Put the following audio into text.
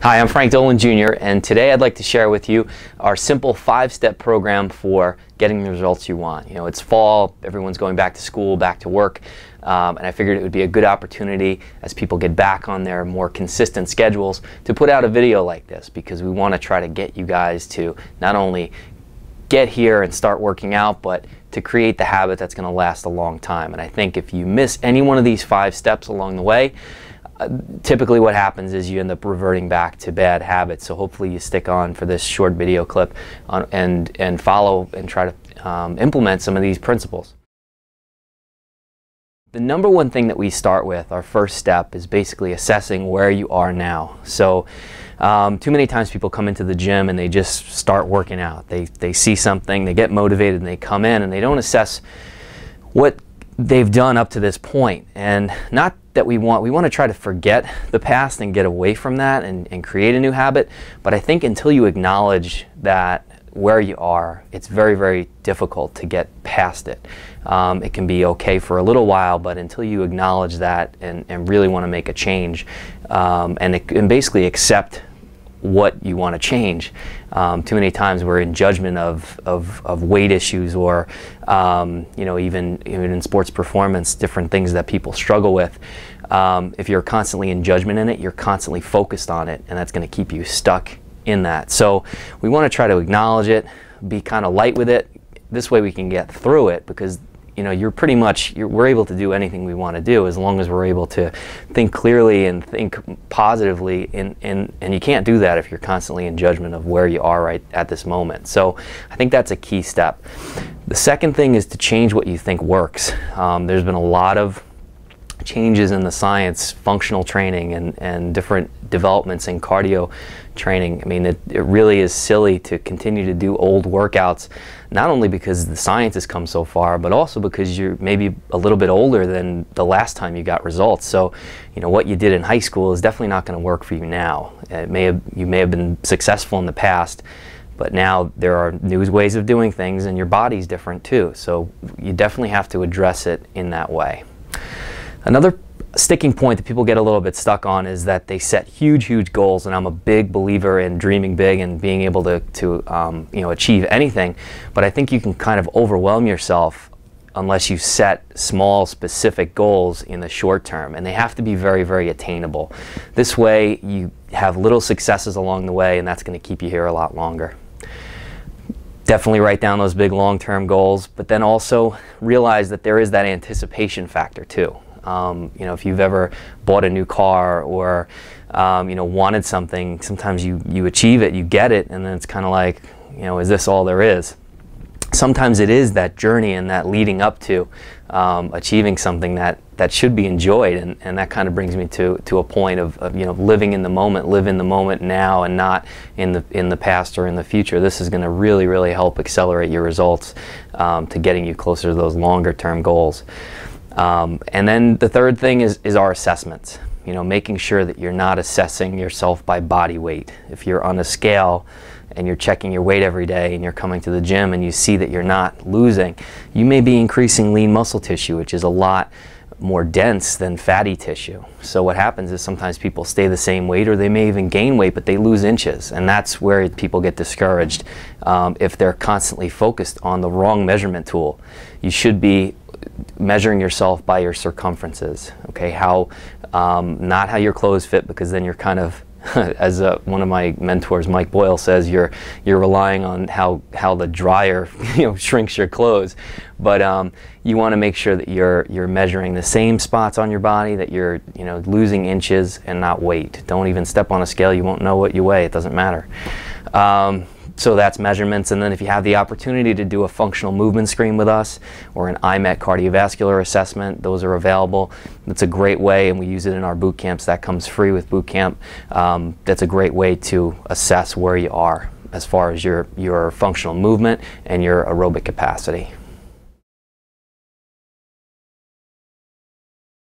Hi, I'm Frank Dolan Jr. and today I'd like to share with you our simple 5-step program for getting the results you want. You know, it's fall, everyone's going back to school, back to work, and I figured it would be a good opportunity as people get back on their more consistent schedules to put out a video like this, because we want to try to get you guys to not only get here and start working out, but to create the habit that's going to last a long time. And I think if you miss any one of these 5 steps along the way, typically what happens is you end up reverting back to bad habits. So hopefully you stick on for this short video clip and follow and try to implement some of these principles. The number one thing that we start with, our first step, is basically assessing where you are now. So too many times people come into the gym and they just start working out. They see something, they get motivated, and they come in and they don't assess what they've done up to this point. And not that we want to try to forget the past and get away from that and create a new habit, but I think until you acknowledge that where you are, it's very, very difficult to get past it. It can be okay for a little while, but until you acknowledge that and really want to make a change and basically accept what you want to change. Too many times we're in judgment of weight issues, or you know, even in sports performance, different things that people struggle with. If you're constantly in judgment in it, you're constantly focused on it, and that's going to keep you stuck in that. So we want to try to acknowledge it, be kind of light with it. This way we can get through it, because you know, we're able to do anything we want to do as long as we're able to think clearly and think positively, and you can't do that if you're constantly in judgment of where you are right at this moment. So I think that's a key step. The second thing is to change what you think works. There's been a lot of changes in the science, functional training, and different developments in cardio training. I mean, it really is silly to continue to do old workouts, not only because the science has come so far, but also because you're maybe a little bit older than the last time you got results. So, you know, what you did in high school is definitely not going to work for you now. You may have been successful in the past, but now there are new ways of doing things, and your body's different too. So you definitely have to address it in that way. Another sticking point that people get a little bit stuck on is that they set huge goals, and I'm a big believer in dreaming big and being able to you know, achieve anything, but I think you can kind of overwhelm yourself unless you set small specific goals in the short term, and they have to be very, very attainable. This way you have little successes along the way, and that's going to keep you here a lot longer. Definitely write down those big long-term goals, but then also realize that there is that anticipation factor too. You know, if you've ever bought a new car or you know, wanted something, sometimes you achieve it, you get it, and then it's kind of like, you know, is this all there is? Sometimes it is that journey and that leading up to achieving something that should be enjoyed, and that kind of brings me to a point of you know, living in the moment, live in the moment now, and not in the past or in the future. This is going to really help accelerate your results to getting you closer to those longer term goals. And then the third thing is our assessments. You know, making sure that you're not assessing yourself by body weight. If you're on a scale and you're checking your weight every day and you're coming to the gym and you see that you're not losing, you may be increasing lean muscle tissue, which is a lot more dense than fatty tissue. So what happens is sometimes people stay the same weight, or they may even gain weight, but they lose inches, and that's where people get discouraged if they're constantly focused on the wrong measurement tool. You should be measuring yourself by your circumferences, okay? Not how your clothes fit, because then you're kind of as one of my mentors, Mike Boyle, says, you're relying on how the dryer you know, shrinks your clothes. But you want to make sure that you're measuring the same spots on your body, that you're losing inches and not weight. Don't even step on a scale. You won't know what you weigh. It doesn't matter. So that's measurements. And then if you have the opportunity to do a functional movement screen with us, or an IMET cardiovascular assessment, those are available. That's a great way, and we use it in our boot camps. That comes free with boot camp. That's a great way to assess where you are as far as your functional movement and your aerobic capacity.